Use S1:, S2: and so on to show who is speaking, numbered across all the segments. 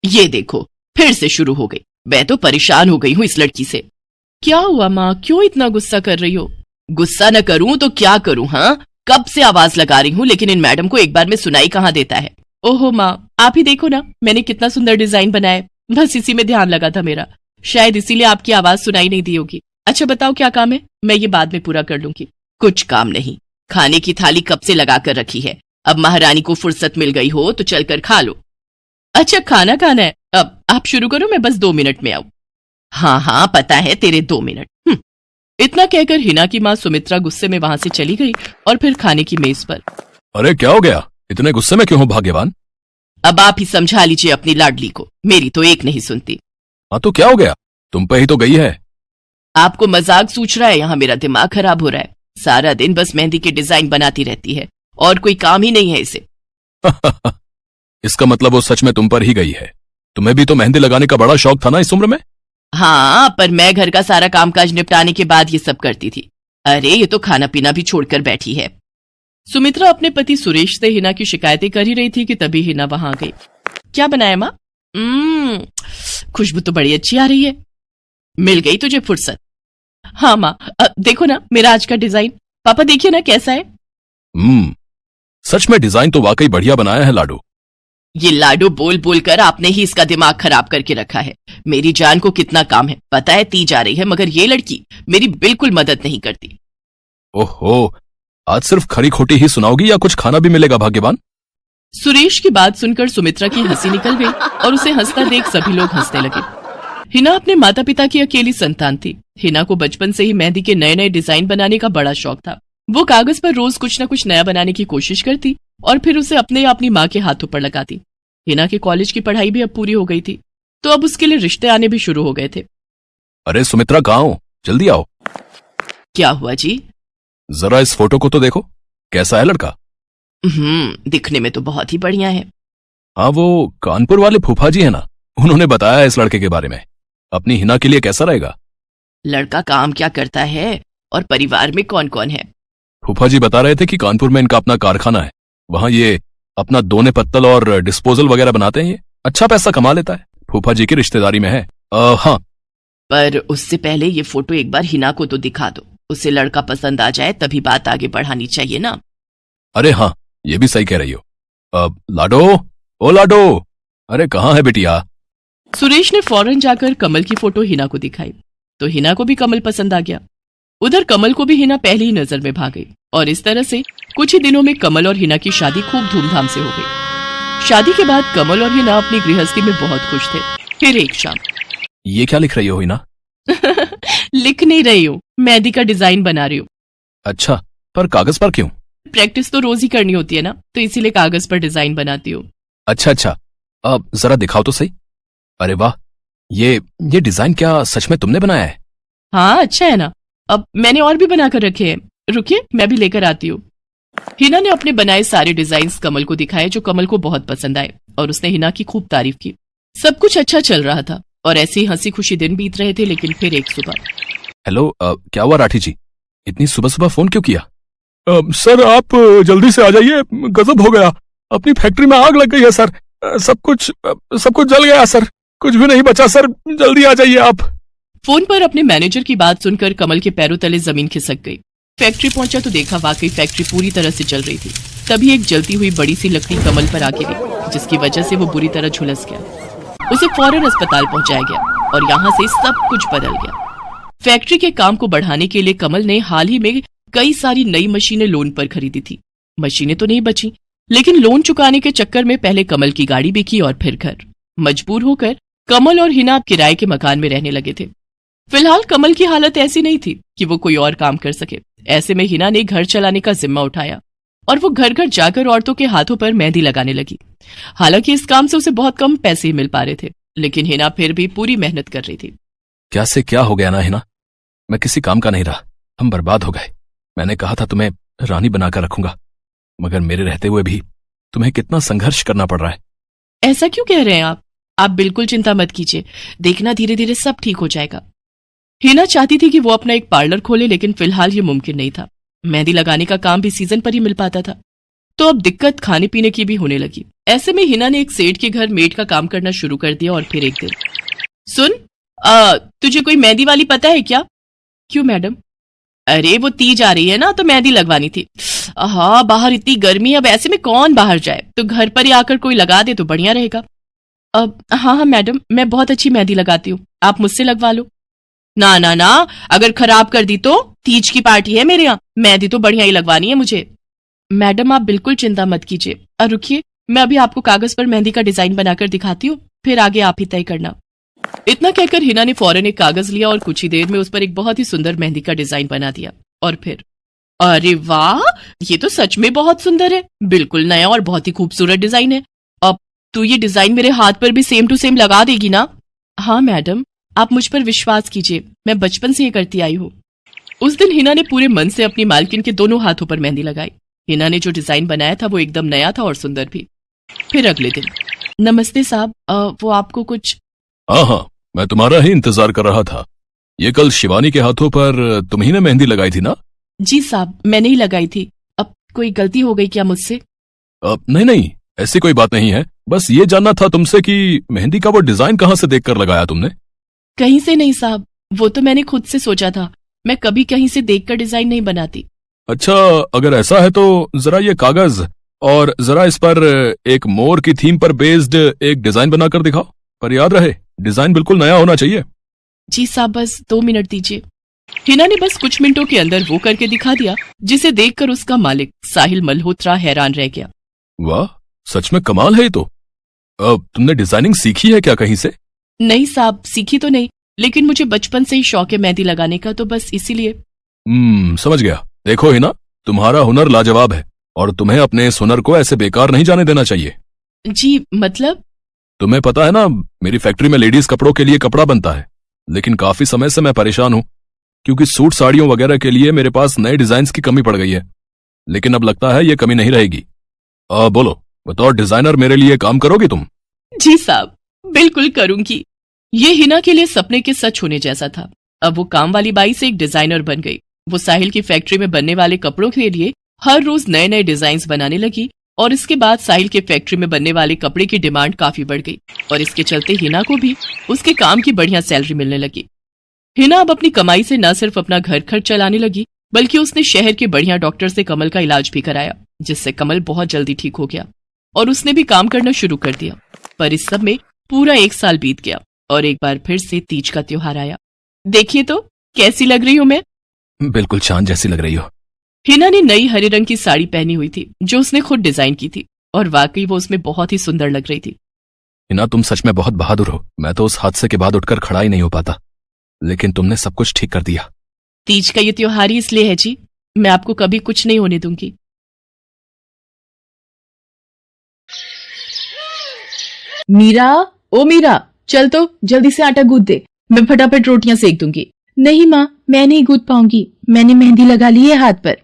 S1: ये देखो फिर से शुरू हो गई। मैं तो परेशान हो गई हूँ इस लड़की से। क्या हुआ माँ, क्यों इतना गुस्सा कर रही हो? गुस्सा न करूं तो क्या करूं? हाँ, कब से आवाज लगा रही हूँ लेकिन इन मैडम को एक बार में सुनाई कहाँ देता है। ओहो माँ, आप ही देखो ना, मैंने कितना सुंदर डिजाइन बनाया, बस इसी में ध्यान लगा था मेरा, शायद इसीलिए आपकी आवाज सुनाई नहीं दी होगी। अच्छा बताओ क्या काम है, मैं ये बाद में पूरा कर लूंगी। कुछ काम नहीं, खाने की थाली कब से लगा कर रखी है, अब महारानी को फुर्सत मिल गई हो तो चलकर खा लो। अच्छा खाना खाना है, अब आप शुरू करो, मैं बस 2 मिनट में आऊं। हाँ हाँ पता है तेरे 2 मिनट। इतना कहकर हिना की माँ सुमित्रा गुस्से में वहां से चली गई और फिर खाने की मेज पर।
S2: अरे क्या हो गया, इतने गुस्से में क्यों हो भाग्यवान?
S1: अब आप ही समझा लीजिए अपनी लाडली को, मेरी तो एक नहीं सुनती।
S2: हाँ तो क्या हो गया, तुम पे ही तो गई है।
S1: आपको मजाक सूझ रहा है? यहाँ मेरा दिमाग खराब हो रहा है, सारा दिन बस मेहंदी के डिजाइन बनाती रहती है और कोई काम ही नहीं है इसे।
S2: इसका मतलब वो सच में तुम पर ही गई है। तुम्हें भी तो मेहंदी लगाने का बड़ा शौक था ना इस उम्र में।
S1: हाँ, पर मैं घर का सारा कामकाज निपटाने के बाद ये सब करती थी। अरे ये तो खाना पीना भी छोड़कर बैठी है। सुमित्रा अपने पति सुरेश से हिना की शिकायतें कर ही रही थी कि तभी हिना वहां आ गई। क्या बनाया माँ? खुशबू तो बड़ी अच्छी आ रही है। मिल गई तुझे फुर्सत। हाँ माँ, देखो ना मेरा आज का डिजाइन, पापा देखिए ना कैसा है।
S2: सच में डिजाइन तो वाकई बढ़िया बनाया है लाडो।
S1: ये लाडो बोल बोल कर आपने ही इसका दिमाग खराब करके रखा है। मेरी जान को कितना काम है पता है, ती जा रही है, मगर ये लड़की मेरी बिल्कुल मदद नहीं करती।
S2: ओहो, आज सिर्फ खरी खोटी ही सुनाओगी या कुछ खाना भी मिलेगा भाग्यवान?
S1: सुरेश की बात सुनकर सुमित्रा की हंसी निकल गई और उसे हंसता देख सभी लोग हंसने लगे। हिना अपने माता पिता की अकेली संतान थी। हिना को बचपन से ही मेहंदी के नए नए डिजाइन बनाने का बड़ा शौक था। वो कागज पर रोज कुछ न कुछ नया बनाने की कोशिश करती और फिर उसे अपने या अपनी माँ के हाथों पर लगाती। हिना के कॉलेज की पढ़ाई भी अब पूरी हो गई थी, तो अब उसके लिए रिश्ते आने भी शुरू हो गए थे।
S2: अरे सुमित्रा कहाँ हो, जल्दी आओ।
S1: क्या हुआ जी?
S2: जरा इस फोटो को तो देखो, कैसा है लड़का?
S1: दिखने में तो बहुत ही बढ़िया है।
S2: हाँ, वो कानपुर वाले फूफा जी है ना, उन्होंने बताया इस लड़के के बारे में। अपनी हिना के लिए कैसा रहेगा?
S1: लड़का काम क्या करता है और परिवार में कौन कौन है?
S2: फूफा जी बता रहे थे कि कानपुर में इनका अपना कारखाना है, वहां ये अपना दोने पत्तल और डिस्पोजल वगैरह बनाते हैं। ये अच्छा पैसा कमा लेता है, फूफा जी की रिश्तेदारी में है। हाँ,
S1: पर उससे पहले ये फोटो एक बार हिना को तो दिखा दो, उसे लड़का पसंद आ जाए तभी बात आगे बढ़ानी चाहिए ना।
S2: अरे हाँ, ये भी सही कह रही हो। लाडो, ओ लाडो, अरे कहाँ है बिटिया?
S1: सुरेश ने फौरन जाकर कमल की फोटो हिना को दिखाई तो हिना को भी कमल पसंद आ गया। उधर कमल को भी हिना पहली ही नजर में भाग गई और इस तरह से कुछ ही दिनों में कमल और हिना की शादी खूब धूमधाम से हो गई। शादी के बाद कमल और हिना अपनी गृहस्थी में बहुत खुश थे। फिर एक शाम।
S2: ये क्या लिख रही हो हिना?
S1: लिख नहीं रही हूँ, मेहंदी का डिजाइन बना रही हूँ।
S2: अच्छा, पर कागज पर क्यों?
S1: प्रैक्टिस तो रोज ही करनी होती है ना, तो इसीलिए कागज पर डिजाइन बनाती हूँ।
S2: अच्छा, अब जरा दिखाओ तो सही। अरे वाह, ये डिजाइन क्या सच में तुमने बनाया है?
S1: हाँ अच्छा है ना, अब मैंने और भी बनाकर रखे हैं, रुकिए मैं भी लेकर आती हूँ। हिना ने अपने बनाए सारे डिजाइन्स कमल को दिखाए जो कमल को बहुत पसंद आए और उसने हिना की खूब तारीफ की। सब कुछ अच्छा चल रहा था और ऐसे ही हंसी खुशी दिन बीत रहे थे। लेकिन फिर एक सुबह। हेलो,
S2: क्या हुआ राठी जी, इतनी सुबह सुबह फोन क्यों किया?
S3: सर आप जल्दी से आ जाइए, गजब हो गया, अपनी फैक्ट्री में आग लग गई है सर, सब कुछ जल गया सर, कुछ भी नहीं बचा सर, जल्दी आ जाइए आप।
S1: फोन पर अपने मैनेजर की बात सुनकर कमल के पैरों तले जमीन खिसक गई। फैक्ट्री पहुंचा तो देखा वाकई फैक्ट्री पूरी तरह से जल रही थी। तभी एक जलती हुई बड़ी सी लकड़ी कमल पर आ गिरी जिसकी वजह से वो बुरी तरह झुलस गया। उसे फौरन अस्पताल पहुंचाया गया और यहाँ से सब कुछ बदल गया। फैक्ट्री के काम को बढ़ाने के लिए कमल ने हाल ही में कई सारी नई मशीनें लोन पर खरीदी थी। मशीनें तो नहीं बची, लेकिन लोन चुकाने के चक्कर में पहले कमल की गाड़ी बिकी और फिर घर। मजबूर होकर कमल और हिना अब किराए के मकान में रहने लगे थे। फिलहाल कमल की हालत ऐसी नहीं थी कि वो कोई और काम कर सके। ऐसे में हिना ने घर चलाने का जिम्मा उठाया और वो घर घर जाकर औरतों के हाथों पर मेहंदी लगाने लगी। हालांकि इस काम से उसे बहुत कम पैसे ही मिल पा रहे थे, लेकिन हिना फिर भी पूरी मेहनत कर रही थी।
S2: क्या से क्या हो गया ना हिना, मैं किसी काम का नहीं रहा, हम बर्बाद हो गए। मैंने कहा था तुम्हें रानी बनाकर रखूंगा, मगर मेरे रहते हुए भी तुम्हें कितना संघर्ष करना पड़ रहा है।
S1: ऐसा क्यों कह रहे हैं आप बिल्कुल चिंता मत कीजिए, देखना धीरे धीरे सब ठीक हो जाएगा। हिना चाहती थी कि वो अपना एक पार्लर खोले, लेकिन फिलहाल ये मुमकिन नहीं था। मेहंदी लगाने का काम भी सीजन पर ही मिल पाता था, तो अब दिक्कत खाने पीने की भी होने लगी। ऐसे में हिना ने एक सेठ के घर मेड का काम करना शुरू कर दिया। और फिर एक दिन, सुन, तुझे कोई मेहंदी वाली पता है क्या? क्यों मैडम? अरे वो तीज आ रही है ना, तो मेहंदी लगवानी थी। हाँ, बाहर इतनी गर्मी, अब ऐसे में कौन बाहर जाए, तो घर पर ही आकर कोई लगा दे तो बढ़िया रहेगा। अब हाँ मैडम, मैं बहुत अच्छी मेहंदी लगाती हूँ, आप मुझसे लगवा लो। ना ना ना, अगर खराब कर दी तो? तीज की पार्टी है मेरे यहाँ, मेहंदी तो बढ़िया ही लगवानी है मुझे। मैडम आप बिल्कुल चिंता मत कीजिए, और रुकिए, मैं अभी आपको कागज पर मेहंदी का डिजाइन बनाकर दिखाती हूँ, फिर आगे आप ही तय करना। इतना कहकर हिना ने फौरन एक कागज लिया और कुछ ही देर में उस पर एक बहुत ही सुंदर मेहंदी का डिजाइन बना दिया। और फिर, अरे वाह, ये तो सच में बहुत सुंदर है, बिल्कुल नया और बहुत ही खूबसूरत डिजाइन है। अब तू ये डिजाइन मेरे हाथ पर भी सेम टू सेम लगा देगी ना? हाँ मैडम, आप मुझ पर विश्वास कीजिए, मैं बचपन से ये करती आई हूँ। उस दिन हिना ने पूरे मन से अपनी मालकिन के दोनों हाथों पर मेहंदी लगाई। हिना ने जो डिजाइन बनाया था वो एकदम नया था और सुंदर भी। फिर अगले दिन, नमस्ते साहब, वो आपको कुछ?
S2: हाँ, मैं तुम्हारा ही इंतजार कर रहा था। ये कल शिवानी के हाथों पर तुम ही ने मेहंदी लगाई थी ना?
S1: जी साहब, मैंने ही लगाई थी। अब कोई गलती हो गई क्या मुझसे?
S2: नहीं, ऐसी कोई बात नहीं है। बस ये जानना था तुमसे कि मेहंदी का वो डिजाइन कहाँ से देखकर लगाया तुमने?
S1: कहीं से नहीं साहब, वो तो मैंने खुद से सोचा था, मैं कभी कहीं से देखकर डिजाइन नहीं बनाती।
S2: अच्छा, अगर ऐसा है तो जरा ये कागज और जरा इस पर एक मोर की थीम पर बेस्ड एक डिजाइन बनाकर दिखाओ, पर याद रहे डिजाइन बिल्कुल नया होना चाहिए।
S1: जी साहब, बस 2 मिनट दीजिए। हिना ने बस कुछ मिनटों के अंदर वो करके दिखा दिया, जिसे देखकर उसका मालिक साहिल मल्होत्रा हैरान रह गया।
S2: वाह, सच में कमाल है ये तो। तुमने डिजाइनिंग सीखी है क्या कहीं से?
S1: नहीं साहब, सीखी तो नहीं, लेकिन मुझे बचपन से ही शौक है मेहंदी लगाने का, तो बस इसीलिए।
S2: समझ गया। देखो हिना, तुम्हारा हुनर लाजवाब है और तुम्हें अपने इस हुनर को ऐसे बेकार नहीं जाने देना चाहिए।
S1: जी मतलब?
S2: तुम्हें पता है ना, मेरी फैक्ट्री में लेडीज कपड़ों के लिए कपड़ा बनता है, लेकिन काफी समय से मैं परेशान हूँ क्योंकि सूट साड़ियों वगैरह के लिए मेरे पास नए डिजाइन्स की कमी पड़ गई है। लेकिन अब लगता है ये कमी नहीं रहेगी। बोलो, बतौर डिजाइनर मेरे लिए काम करोगी तुम?
S1: जी साहब, बिल्कुल करूंगी। ये हिना के लिए सपने के सच होने जैसा था। अब वो काम वाली बाई से एक डिजाइनर बन गई। वो साहिल की फैक्ट्री में बनने वाले कपड़ों के लिए हर रोज नए नए डिजाइन बनाने लगी और इसके बाद साहिल के फैक्ट्री में बनने वाले कपड़े की डिमांड काफी बढ़ गई और इसके चलते हिना को भी उसके काम की बढ़िया सैलरी मिलने लगी। हिना अब अपनी कमाई से न सिर्फ अपना घर खर्च चलाने लगी, बल्कि उसने शहर के बढ़िया डॉक्टर से कमल का इलाज भी कराया, जिससे कमल बहुत जल्दी ठीक हो गया और उसने भी काम करना शुरू कर दिया। पर इस सब में पूरा 1 साल बीत गया और एक बार फिर से तीज का त्योहार आया। देखिए तो कैसी लग रही हूँ मैं?
S2: बिल्कुल चांद जैसी लग रही हो।
S1: हिना ने नई हरे रंग की साड़ी पहनी हुई थी जो उसने खुद डिजाइन की थी और वाकई वो उसमें बहुत ही सुंदर लग रही थी।
S2: हिना, तुम सच में बहुत बहादुर हो। मैं तो उस हादसे के बाद उठकर खड़ा ही नहीं हो पाता, लेकिन तुमने सब कुछ ठीक कर दिया।
S1: तीज का ये त्योहार ही इसलिए है जी, मैं आपको कभी कुछ नहीं होने दूंगी। मीरा, ओ मीरा, चल तो जल्दी से आटा गूंथ दे, मैं फटाफट रोटियां सेक दूंगी। नहीं माँ, मैं नहीं गूंथ पाऊंगी, मैंने मेहंदी लगा ली है हाथ पर।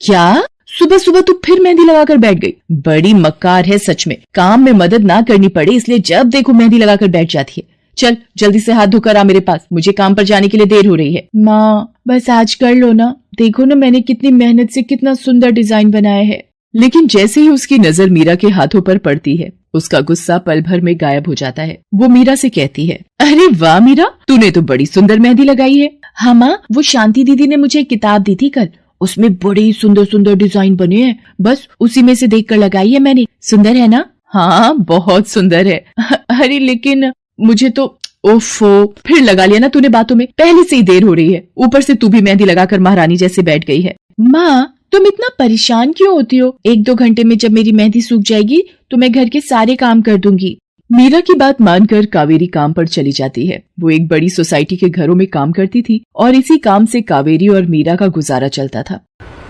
S1: क्या? सुबह सुबह तू फिर मेहंदी लगाकर बैठ गई? बड़ी मक्कार है सच में, काम में मदद ना करनी पड़े इसलिए जब देखो मेहंदी लगाकर बैठ जाती है। चल जल्दी से हाथ धोकर आ मेरे पास, मुझे काम पर जाने के लिए देर हो रही है। माँ बस आज कर लो ना, देखो ना मैंने कितनी मेहनत से कितना सुंदर डिजाइन बनाया है। लेकिन जैसे ही उसकी नजर मीरा के हाथों पर पड़ती है, उसका गुस्सा पल भर में गायब हो जाता है। वो मीरा से कहती है, अरे वाह मीरा, तूने तो बड़ी सुंदर मेहंदी लगाई है। हाँ माँ, वो शांति दीदी ने मुझे एक किताब दी थी कल, उसमें बड़े सुंदर सुंदर डिजाइन बने हैं, बस उसी में से देखकर लगाई है मैंने। सुंदर है ना? हाँ बहुत सुंदर है। अरे लेकिन मुझे तो, ओफो, फिर लगा लिया ना तूने बातों में, पहले से ही देर हो रही है, ऊपर से तू भी मेहंदी लगाकर महारानी जैसे बैठ गई है। माँ तुम इतना परेशान क्यों होती हो? 1-2 घंटे में जब मेरी मेहंदी सूख जाएगी तो मैं घर के सारे काम कर दूंगी। मीरा की बात मानकर कावेरी काम पर चली जाती है। वो एक बड़ी सोसाइटी के घरों में काम करती थी और इसी काम से कावेरी और मीरा का गुजारा चलता था।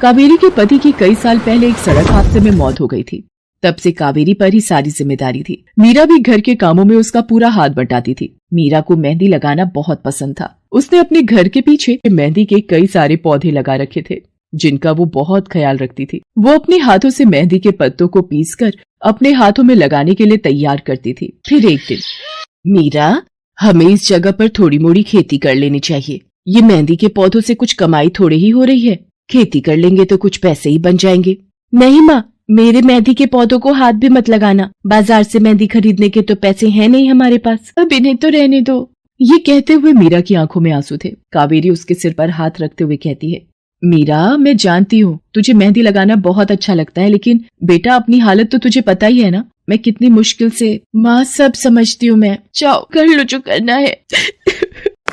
S1: कावेरी के पति की कई साल पहले एक सड़क हादसे में मौत हो गई थी। तब से कावेरी पर ही सारी जिम्मेदारी थी। मीरा भी घर के कामों में उसका पूरा हाथ बटाती थी। मीरा को मेहंदी लगाना बहुत पसंद था। उसने अपने घर के पीछे मेहंदी के कई सारे पौधे लगा रखे थे जिनका वो बहुत ख्याल रखती थी। वो अपने हाथों से मेहंदी के पत्तों को पीसकर अपने हाथों में लगाने के लिए तैयार करती थी। फिर एक दिन, मीरा हमें इस जगह पर थोड़ी मोड़ी खेती कर लेनी चाहिए, ये मेहंदी के पौधों से कुछ कमाई थोड़ी ही हो रही है, खेती कर लेंगे तो कुछ पैसे ही बन जाएंगे। नहीं माँ,
S4: मेरे मेहंदी के पौधों को हाथ भी मत लगाना। बाजार से मेहंदी खरीदने के तो पैसे हैं नहीं हमारे पास, अब इन्हें तो रहने दो।
S1: ये कहते हुए मीरा की आंखों में आंसू थे। कावेरी उसके सिर पर हाथ रखते हुए कहती है, मीरा मैं जानती हूँ तुझे मेहंदी लगाना बहुत अच्छा लगता है, लेकिन बेटा अपनी हालत तो तुझे पता ही है ना, मैं कितनी मुश्किल से।
S4: माँ सब समझती हूँ मैं, जाओ कर लो जो करना है।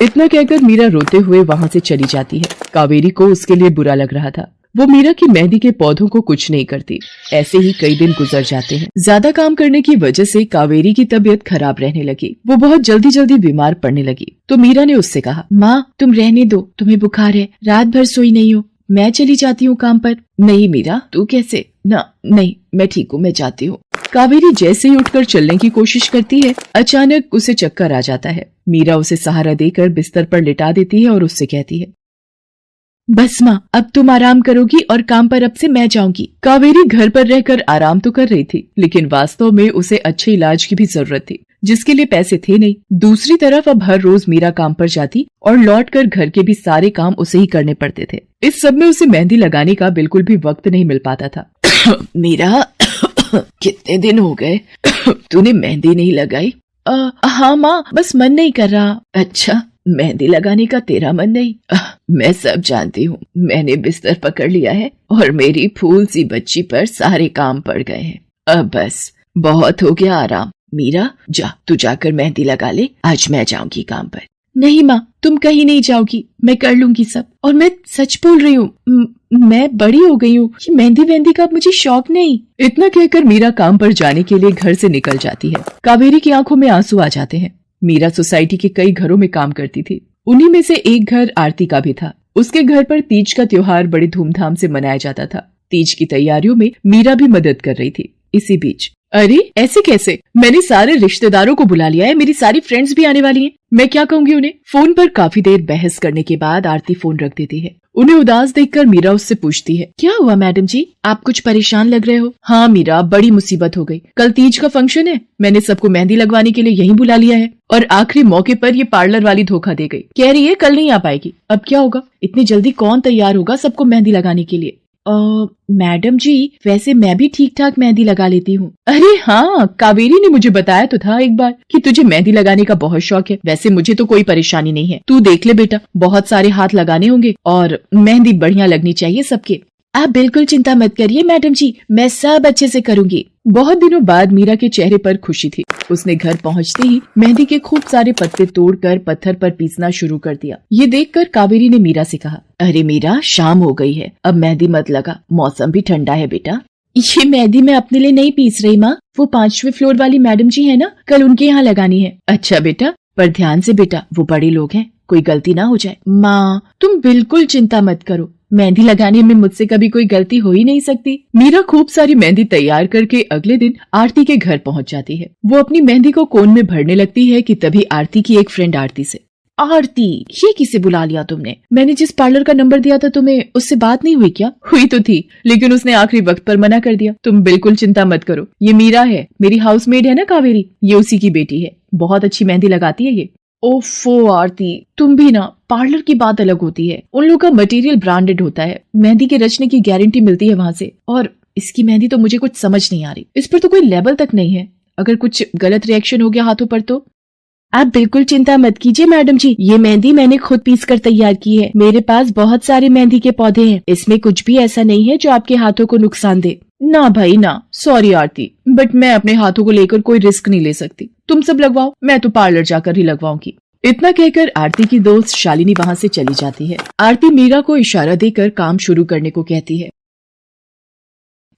S1: इतना कहकर मीरा रोते हुए वहाँ से चली जाती है। कावेरी को उसके लिए बुरा लग रहा था। वो मीरा की मेहंदी के पौधों को कुछ नहीं करती। ऐसे ही कई दिन गुजर जाते हैं। ज्यादा काम करने की वजह से कावेरी की तबीयत खराब रहने लगी। वो बहुत जल्दी जल्दी बीमार पड़ने लगी। तो मीरा ने उससे कहा,
S4: माँ तुम रहने दो, तुम्हें बुखार है, रात भर सोई नहीं हो, मैं चली जाती हूँ काम पर।
S1: नहीं मीरा तू कैसे, ना नहीं मैं ठीक हूँ, मैं जाती हूँ। कावेरी जैसे ही उठकर चलने की कोशिश करती है, अचानक उसे चक्कर आ जाता है। मीरा उसे सहारा देकर बिस्तर पर लिटा देती है और उससे कहती है,
S4: बस माँ अब तुम आराम करोगी और काम पर अब से मैं जाऊंगी।
S1: कावेरी घर पर रहकर आराम तो कर रही थी, लेकिन वास्तव में उसे अच्छे इलाज की भी जरूरत थी, जिसके लिए पैसे थे नहीं। दूसरी तरफ अब हर रोज मीरा काम पर जाती और लौटकर घर के भी सारे काम उसे ही करने पड़ते थे। इस सब में उसे मेहंदी लगाने का बिल्कुल भी वक्त नहीं मिल पाता था।
S4: मीरा कितने दिन हो गए तूने मेहंदी नहीं लगाई? हाँ माँ बस मन नहीं कर रहा।
S1: अच्छा मेहंदी लगाने का तेरा मन नहीं? मैं सब जानती हूँ। मैंने बिस्तर पकड़ लिया है और मेरी फूल सी बच्ची पर सारे काम पड़ गए हैं। अब बस बहुत हो गया आराम। मीरा जा तू जाकर मेहंदी लगा ले, आज मैं जाऊंगी काम पर।
S4: नहीं माँ तुम कहीं नहीं जाओगी, मैं कर लूंगी सब। और मैं सच बोल रही हूँ, मैं बड़ी हो गई हूँ, ये मेहंदी वेहंदी का मुझे शौक नहीं।
S1: इतना कहकर मीरा काम पर जाने के लिए घर से निकल जाती है। कावेरी की आंखों में आंसू आ जाते हैं। मीरा सोसाइटी के कई घरों में काम करती थी। उन्हीं में से एक घर आरती का भी था। उसके घर पर तीज का त्योहार बड़े धूमधाम से मनाया जाता था। तीज की तैयारियों में मीरा भी मदद कर रही थी। इसी बीच, अरे ऐसे कैसे, मैंने सारे रिश्तेदारों को बुला लिया है, मेरी सारी फ्रेंड्स भी आने वाली हैं, मैं क्या कहूंगी उन्हें। फोन पर काफी देर बहस करने के बाद आरती फोन रख देती है। उन्हें उदास देखकर मीरा उससे पूछती है,
S4: क्या हुआ मैडम जी, आप कुछ परेशान लग रहे हो?
S1: हाँ मीरा बड़ी मुसीबत हो गई। कल तीज का फंक्शन है, मैंने सबको मेहंदी लगवाने के लिए यहीं बुला लिया है और आखिरी मौके पर ये पार्लर वाली धोखा दे गई। कह रही है कल नहीं आ पाएगी। अब क्या होगा, इतनी जल्दी कौन तैयार होगा सबको मेहंदी लगाने के लिए।
S4: मैडम जी वैसे मैं भी ठीक ठाक मेहंदी लगा लेती हूँ।
S1: अरे हाँ, कावेरी ने मुझे बताया तो था एक बार कि तुझे मेहंदी लगाने का बहुत शौक है। वैसे मुझे तो कोई परेशानी नहीं है, तू देख ले बेटा, बहुत सारे हाथ लगाने होंगे और मेहंदी बढ़िया लगनी चाहिए सबके।
S4: आप बिल्कुल चिंता मत करिए मैडम जी, मैं सब अच्छे से करूँगी।
S1: बहुत दिनों बाद मीरा के चेहरे पर खुशी थी। उसने घर पहुंचते ही मेहंदी के खूब सारे पत्ते तोड़कर पत्थर पर पीसना शुरू कर दिया। ये देखकर कावेरी ने मीरा से कहा, अरे मीरा शाम हो गई है, अब मेहंदी मत लगा, मौसम भी ठंडा है बेटा।
S4: ये मेहंदी मैं अपने लिए नहीं पीस रही माँ, वो 5वें फ्लोर वाली मैडम जी है ना, कल उनके यहाँ लगानी है।
S1: अच्छा बेटा, पर ध्यान से बेटा, वो बड़े लोग हैं, कोई गलती ना हो जाए।
S4: माँ तुम बिल्कुल चिंता मत करो, मेहंदी लगाने में मुझसे कभी कोई गलती हो ही नहीं सकती।
S1: मीरा खूब सारी मेहंदी तैयार करके अगले दिन आरती के घर पहुंच जाती है। वो अपनी मेहंदी को कोन में भरने लगती है कि तभी आरती की एक फ्रेंड आरती से,
S4: आरती ये किसे बुला लिया तुमने?
S1: मैंने जिस पार्लर का नंबर दिया था तुम्हें, उससे बात नहीं हुई क्या? हुई तो थी, लेकिन उसने आखिरी वक्त पर मना कर दिया। तुम बिल्कुल चिंता मत करो, ये मीरा है, मेरी हाउसमेड है ना कावेरी, ये उसी की बेटी है, बहुत अच्छी मेहंदी लगाती है ये।
S4: ओफो आरती, तुम भी ना, पार्लर की बात अलग होती है,
S1: उन लोगों का मटेरियल ब्रांडेड होता है, मेहंदी के रचने की गारंटी मिलती है वहाँ से। और इसकी मेहंदी तो मुझे कुछ समझ नहीं आ रही, इस पर तो कोई लेबल तक नहीं है, अगर कुछ गलत रिएक्शन हो गया हाथों पर तो।
S4: आप बिल्कुल चिंता मत कीजिए मैडम जी, ये मेहंदी मैंने खुद पीस कर तैयार की है। मेरे पास बहुत सारे मेहंदी के पौधे हैं, इसमें कुछ भी ऐसा नहीं है जो आपके हाथों को नुकसान दे।
S1: ना भाई ना, सॉरी आरती, बट मैं अपने हाथों को लेकर कोई रिस्क नहीं ले सकती। तुम सब लगवाओ, मैं तो पार्लर जाकर ही लगवाऊंगी। इतना कहकर आरती की दोस्त शालिनी वहाँ से चली जाती है। आरती मीरा को इशारा देकर काम शुरू करने को कहती है।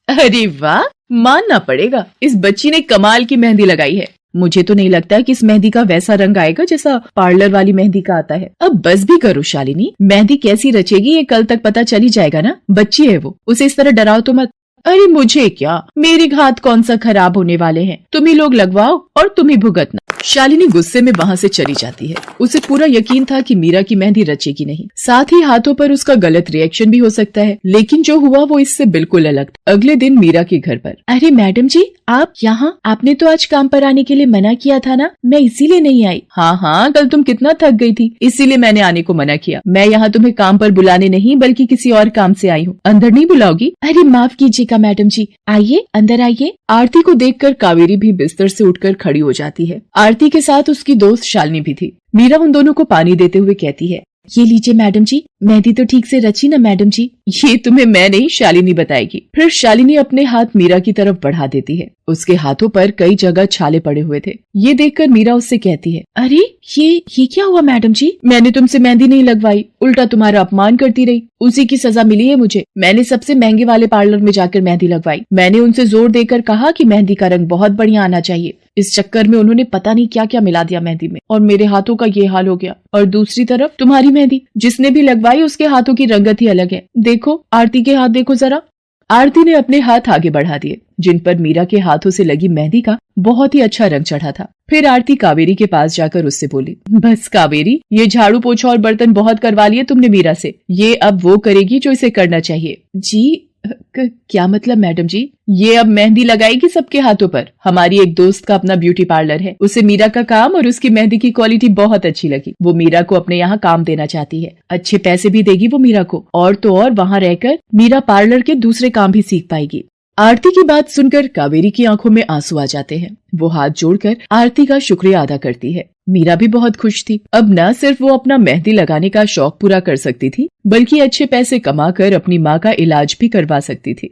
S1: अरे वाह, मानना पड़ेगा, इस बच्ची ने कमाल की मेहंदी लगाई है। मुझे तो नहीं लगता कि इस मेहंदी का वैसा रंग आएगा जैसा पार्लर वाली मेहंदी का आता है। अब बस भी करो शालिनी, मेहंदी कैसी रचेगी ये कल तक पता चल ही जाएगा ना। बच्ची है वो, उसे इस तरह डराओ तो मत। अरे मुझे क्या, मेरे हाथ कौन सा खराब होने वाले हैं, तुम ही लोग लगवाओ और तुम ही भुगतना। शालिनी गुस्से में वहाँ से चली जाती है। उसे पूरा यकीन था कि मीरा की मेहंदी रचेगी नहीं, साथ ही हाथों पर उसका गलत रिएक्शन भी हो सकता है, लेकिन जो हुआ वो इससे बिल्कुल अलग था। अगले दिन मीरा के घर पर,
S4: अरे मैडम जी आप यहाँ, आपने तो आज काम पर आने के लिए मना किया था ना, मैं इसीलिए नहीं आई।
S1: हाँ हाँ, कल तुम कितना थक गई थी, इसीलिए मैंने आने को मना किया। मैं यहाँ तुम्हें काम पर बुलाने नहीं बल्कि किसी और काम से आई हूँ, अंदर नहीं बुलाओगी?
S4: अरे माफ कीजिएगा का मैडम जी, आइए अंदर आइए। आरती को देखकर कावेरी भी बिस्तर से उठकर खड़ी हो जाती है। आरती के साथ उसकी दोस्त शालिनी भी थी। मीरा उन दोनों को पानी देते हुए कहती है, ये लीजिए मैडम जी, मेहंदी तो ठीक से रची ना मैडम जी? ये तुम्हें मैं नहीं शालिनी बताएगी। फिर शालिनी अपने हाथ मीरा की तरफ बढ़ा देती है। उसके हाथों पर कई जगह छाले पड़े हुए थे। ये देखकर मीरा उससे कहती है, अरे ये क्या हुआ मैडम जी? मैंने तुमसे मेहंदी नहीं लगवाई, उल्टा तुम्हारा अपमान करती रही। उसी की सजा मिली है मुझे। मैंने सबसे महंगे वाले पार्लर में जाकर मेहंदी लगवाई। मैंने उनसे जोर देकर कहा कि मेहंदी का रंग बहुत बढ़िया आना चाहिए। इस चक्कर में उन्होंने पता नहीं क्या क्या मिला दिया मेहंदी में, और मेरे हाथों का ये हाल हो गया। और दूसरी तरफ तुम्हारी मेहंदी, जिसने भी लगवाई उसके हाथों की रंगत ही अलग है। देखो आरती के हाथ देखो जरा। आरती ने अपने हाथ आगे बढ़ा दिए, जिन पर मीरा के हाथों से लगी मेहंदी का बहुत ही अच्छा रंग चढ़ा था। फिर आरती कावेरी के पास जाकर उससे बोली, बस कावेरी, ये झाड़ू पोछा और बर्तन बहुत करवा लिए तुमने मीरा से। ये अब वो करेगी जो इसे करना चाहिए। जी क्या मतलब मैडम जी? ये अब मेहंदी लगाएगी सबके हाथों पर। हमारी एक दोस्त का अपना ब्यूटी पार्लर है, उसे मीरा का काम और उसकी मेहंदी की क्वालिटी बहुत अच्छी लगी। वो मीरा को अपने यहाँ काम देना चाहती है। अच्छे पैसे भी देगी वो मीरा को, और तो और वहाँ रहकर मीरा पार्लर के दूसरे काम भी सीख पाएगी। आरती की बात सुनकर कावेरी की आंखों में आंसू आ जाते हैं। वो हाथ जोड़कर आरती का शुक्रिया अदा करती है। मीरा भी बहुत खुश थी। अब न सिर्फ वो अपना मेहंदी लगाने का शौक पूरा कर सकती थी, बल्कि अच्छे पैसे कमाकर अपनी माँ का इलाज भी करवा सकती थी।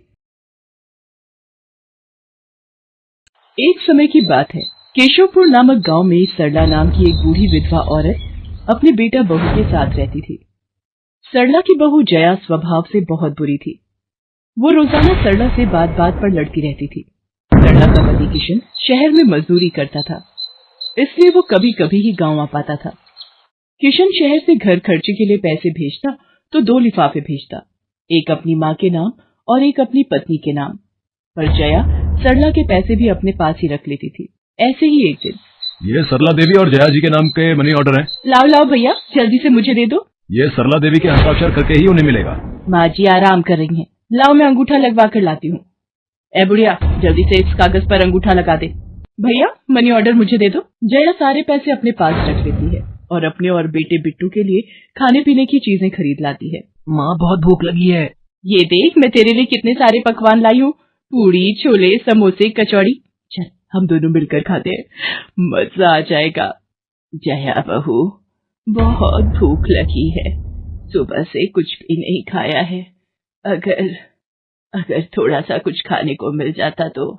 S4: एक समय की बात है, केशवपुर नामक गांव में सरला नाम की एक बूढ़ी विधवा औरत अपने बेटा बहू के साथ रहती थी। सरला की बहू जया स्वभाव से बहुत बुरी थी। वो रोजाना सरला से बात बात पर लड़ती रहती थी। सरला का पति किशन शहर में मजदूरी करता था, इसलिए वो कभी कभी ही गांव आ पाता था। किशन शहर से घर खर्चे के लिए पैसे भेजता तो 2 लिफाफे भेजता, एक अपनी माँ के नाम और एक अपनी पत्नी के नाम। पर जया सरला के पैसे भी अपने पास ही रख लेती थी। ऐसे ही एक दिन,
S2: ये सरला देवी और जया जी के नाम के मनी ऑर्डर हैं।
S4: लाओ लाओ भैया, जल्दी से मुझे दे दो।
S2: ये सरला देवी के हस्ताक्षर करके ही उन्हें मिलेगा।
S4: माँ जी आराम कर रही हैं, लाओ मैं अंगूठा लगवा कर लाती हूँ। ए बुढ़िया, जल्दी से इस कागज पर अंगूठा लगा दे। भैया मनी ऑर्डर मुझे दे दो। जया सारे पैसे अपने पास रख लेती है और अपने और बेटे बिट्टू के लिए खाने पीने की चीजें खरीद लाती है।
S5: माँ बहुत भूख लगी है।
S4: ये देख मैं तेरे लिए कितने सारे पकवान लाई हूँ, पूड़ी, छोले, समोसे, कचौड़ी। चल हम दोनों मिलकर खाते हैं, मजा आ जाएगा। जया बहू, बहुत भूख लगी है, सुबह से कुछ भी नहीं खाया है। अगर थोड़ा सा कुछ खाने को मिल जाता तो।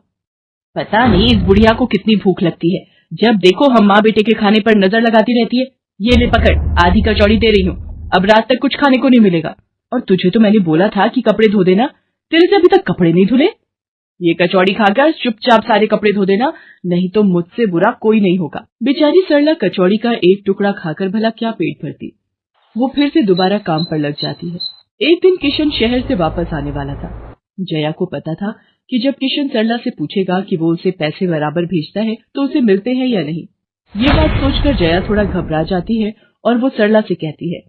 S4: पता नहीं इस बुढ़िया को कितनी भूख लगती है, जब देखो हम माँ बेटे के खाने पर नजर लगाती रहती है। ये ले पकड़, आधी कचौड़ी दे रही हूँ, अब रात तक कुछ खाने को नहीं मिलेगा। और तुझे तो मैंने बोला था कि कपड़े धो देना, तेरे से अभी तक कपड़े नहीं धुले। ये कचौड़ी खाकर चुपचाप सारे कपड़े धो देना, नहीं तो मुझसे बुरा कोई नहीं होगा। बेचारी सरला कचौड़ी का एक टुकड़ा खाकर भला क्या पेट भरती। वो फिर से दोबारा काम पर लग जाती है। एक दिन किशन शहर से वापस आने वाला था। जया को पता था कि जब किशन सरला से पूछेगा कि वो उसे पैसे बराबर भेजता है तो उसे मिलते हैं या नहीं। ये बात सोचकर जया थोड़ा घबरा जाती है और वो सरला से कहती है,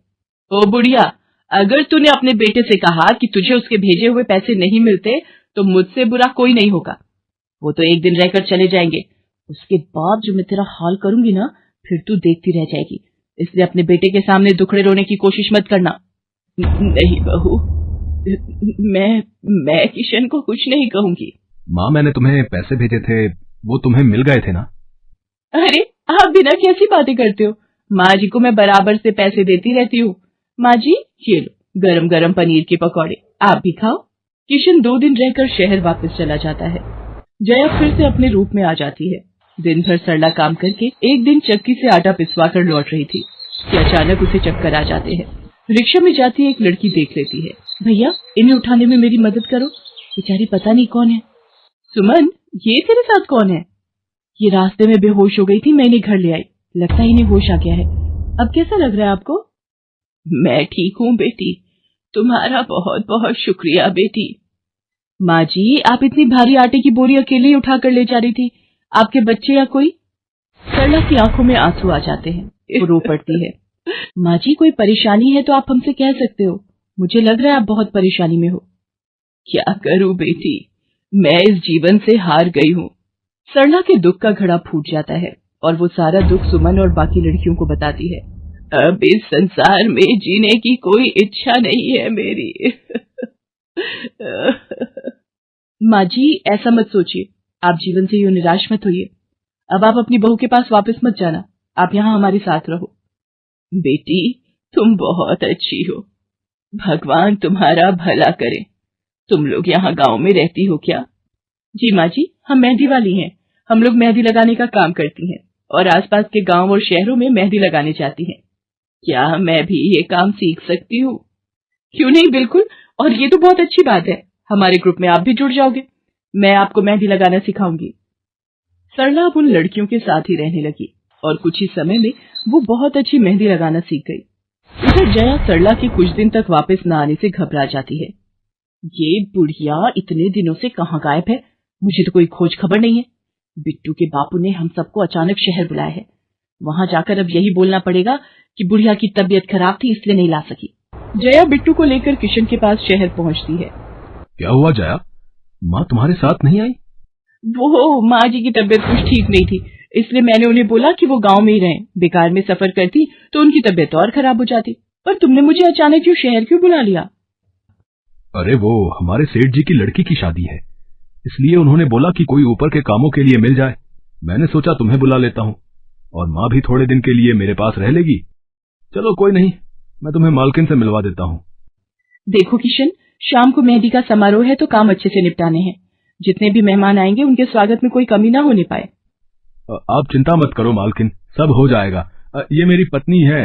S4: ओ बुढ़िया, अगर तूने अपने बेटे से कहा कि तुझे उसके भेजे हुए पैसे नहीं मिलते तो मुझसे बुरा कोई नहीं होगा। वो तो एक दिन रहकर चले जाएंगे, उसके बाद जो मैं तेरा हाल करूंगी ना, फिर तू देखती रह जाएगी। इसलिए अपने बेटे के सामने दुखड़े रोने की कोशिश मत करना। नहीं बहू, मैं किशन को कुछ नहीं कहूंगी।
S2: माँ, मैंने तुम्हें पैसे भेजे थे, वो तुम्हें मिल गए थे ना?
S4: अरे आप बिना कैसी बातें करते हो, माँ जी को मैं बराबर से पैसे देती रहती हूँ। माँ जी ये लो गरम गरम पनीर के पकौड़े, आप भी खाओ। किशन 2 दिन रहकर शहर वापस चला जाता है। जया फिर से अपने रूप में आ जाती है। दिन भर सरला काम करके एक दिन चक्की से आटा पिसवा कर लौट रही थी कि अचानक उसे चक्कर आ जाते हैं। रिक्शा में जाती एक लड़की देख लेती है। भैया इन्हें उठाने में मेरी मदद करो, बेचारी पता नहीं कौन है। सुमन, ये तेरे साथ कौन है? ये रास्ते में बेहोश हो गई थी, मैं इन्हें घर ले आई, लगता है इन्हें होश आ गया है। अब कैसा लग रहा है आपको? मैं ठीक हूँ बेटी, तुम्हारा बहुत बहुत शुक्रिया बेटी। माँ जी, आप इतनी भारी आटे की बोरी अकेले ही उठा कर ले जा रही थी, आपके बच्चे या कोई? सरला की आंखों में आंसू आ जाते हैं, वो रो पड़ती है। माँ जी कोई परेशानी है तो आप हमसे कह सकते हो, मुझे लग रहा है आप बहुत परेशानी में हो। क्या करूं बेटी, मैं इस जीवन से हार गई हूँ। सरला के दुख का घड़ा फूट जाता है और वो सारा दुख सुमन और बाकी लड़कियों को बताती है। अब इस संसार में जीने की कोई इच्छा नहीं है मेरी।
S1: माँ जी ऐसा मत सोचिए, आप जीवन से यूं निराश मत होइए। अब आप अपनी बहू के पास वापस मत जाना, आप यहाँ हमारे साथ रहो। बेटी तुम बहुत अच्छी हो, भगवान तुम्हारा भला करे। तुम लोग यहाँ गांव में रहती हो क्या? जी माँ जी, हम मेहंदी वाली हैं। हम लोग मेहंदी लगाने का काम करती हैं और आसपास के गांव और शहरों में मेहंदी लगाने जाती हैं। क्या मैं भी ये काम सीख सकती हूँ? क्यों नहीं, बिल्कुल। और ये तो बहुत अच्छी बात है, हमारे ग्रुप में आप भी जुड़ जाओगे। मैं आपको मेहंदी लगाना सिखाऊंगी। सरला अब उन लड़कियों के साथ ही रहने लगी और कुछ ही समय में वो बहुत अच्छी मेहंदी लगाना सीख गई। उधर जया सरला के कुछ दिन तक वापस न आने से घबरा जाती है। ये बुढ़िया इतने दिनों से कहाँ गायब है, मुझे तो कोई खोज खबर नहीं है। बिट्टू के बापू ने हम सबको अचानक शहर बुलाया है, वहां जाकर अब यही बोलना पड़ेगा कि बुढ़िया की तबीयत खराब थी इसलिए नहीं ला सकी। जया बिट्टू को लेकर किशन के पास शहर पहुंचती है।
S2: क्या हुआ जया, माँ तुम्हारे साथ नहीं आई?
S1: वो माँ जी की तबीयत कुछ ठीक नहीं थी, इसलिए मैंने उन्हें बोला कि वो गांव में ही रहें। बेकार में सफर करती तो उनकी तबीयत और खराब हो जाती। पर तुमने मुझे अचानक क्यों शहर क्यों बुला लिया?
S2: अरे वो हमारे सेठ जी की लड़की की शादी है, इसलिए उन्होंने बोला कि कोई ऊपर के कामों के लिए मिल जाए। मैंने सोचा तुम्हें बुला लेता हूँ, और माँ भी थोड़े दिन के लिए मेरे पास रह लेगी। चलो कोई नहीं, मैं तुम्हें मालकिन से मिलवा देता हूँ।
S1: देखो किशन, शाम को मेहंदी का समारोह है तो काम अच्छे से निपटाने हैं। जितने भी मेहमान आएंगे उनके स्वागत में कोई कमी ना होने पाए।
S2: आप चिंता मत करो मालकिन, सब हो जाएगा। ये मेरी पत्नी है,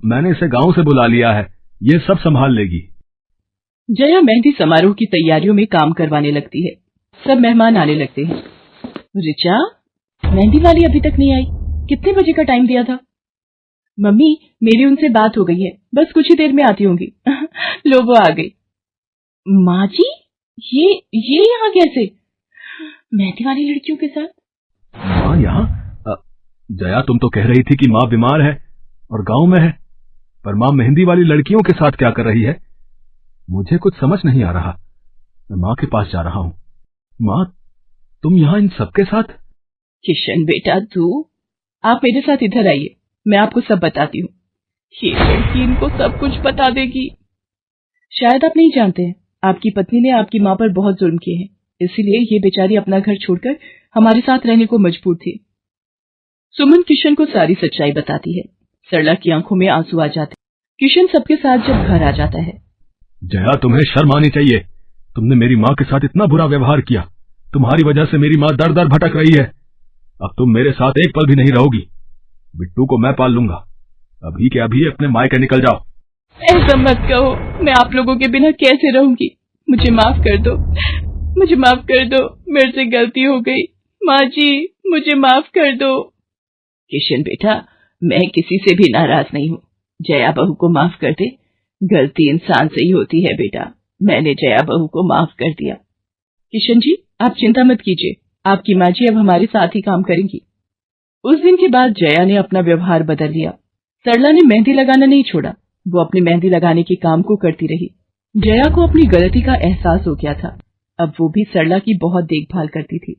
S2: मैंने इसे गांव से बुला लिया है, ये सब संभाल लेगी।
S1: जया मेहंदी समारोह की तैयारियों में काम करवाने लगती है। सब मेहमान आने लगते हैं। रिचा, मेहंदी वाली अभी तक नहीं आई, कितने बजे का टाइम दिया था? मम्मी मेरी उनसे बात हो गई है, बस कुछ ही देर में आती होंगी। लो वो आ गई। माँ जी ये यहाँ कैसे? मेहंदी वाली लड़कियों के साथ?
S2: माँ यहाँ? जया तुम तो कह रही थी कि माँ बीमार है और गांव में है, पर माँ मेहंदी वाली लड़कियों के साथ क्या कर रही है? मुझे कुछ समझ नहीं आ रहा। मैं माँ के पास जा रहा हूँ। माँ तुम यहाँ इन सबके साथ?
S1: किशन बेटा आप मेरे साथ इधर आइए, मैं आपको सब बताती हूँ। ये लड़की इनको सब कुछ बता देगी। शायद आप नहीं जानते हैं, आपकी पत्नी ने आपकी माँ पर बहुत जुल्म किए हैं, इसीलिए ये बेचारी अपना घर छोड़कर हमारे साथ रहने को मजबूर थी। सुमन किशन को सारी सच्चाई बताती है। सरला की आंखों में आंसू आ जाते। किशन सबके साथ जब घर आ जाता है।
S2: जया तुम्हें शर्म आनी चाहिए, तुमने मेरी माँ के साथ इतना बुरा व्यवहार किया। तुम्हारी वजह से मेरी माँ दर दर भटक रही है। अब तुम मेरे साथ एक पल भी नहीं रहोगी। बिट्टू को मैं पाल लूंगा। अभी के अभी अपने मायके निकल जाओ।
S1: ऐसा मत कहो, मैं आप लोगों के बिना कैसे रहूंगी? मुझे माफ कर दो, मुझे माफ कर दो, मेरे से गलती हो गई। माँ जी मुझे माफ कर दो। किशन बेटा, मैं किसी से भी नाराज नहीं हूँ। जया बहू को माफ कर दे, गलती इंसान से ही होती है बेटा। मैंने जया बहू को माफ कर दिया। किशन जी आप चिंता मत कीजिए, आपकी माँ जी अब हमारे साथ ही काम करेंगी। उस दिन के बाद जया ने अपना व्यवहार बदल लिया। सरला ने मेहंदी लगाना नहीं छोड़ा, वो अपनी मेहंदी लगाने के काम को करती रही। जया को अपनी गलती का एहसास हो गया था, अब वो भी सरला की बहुत देखभाल करती थी।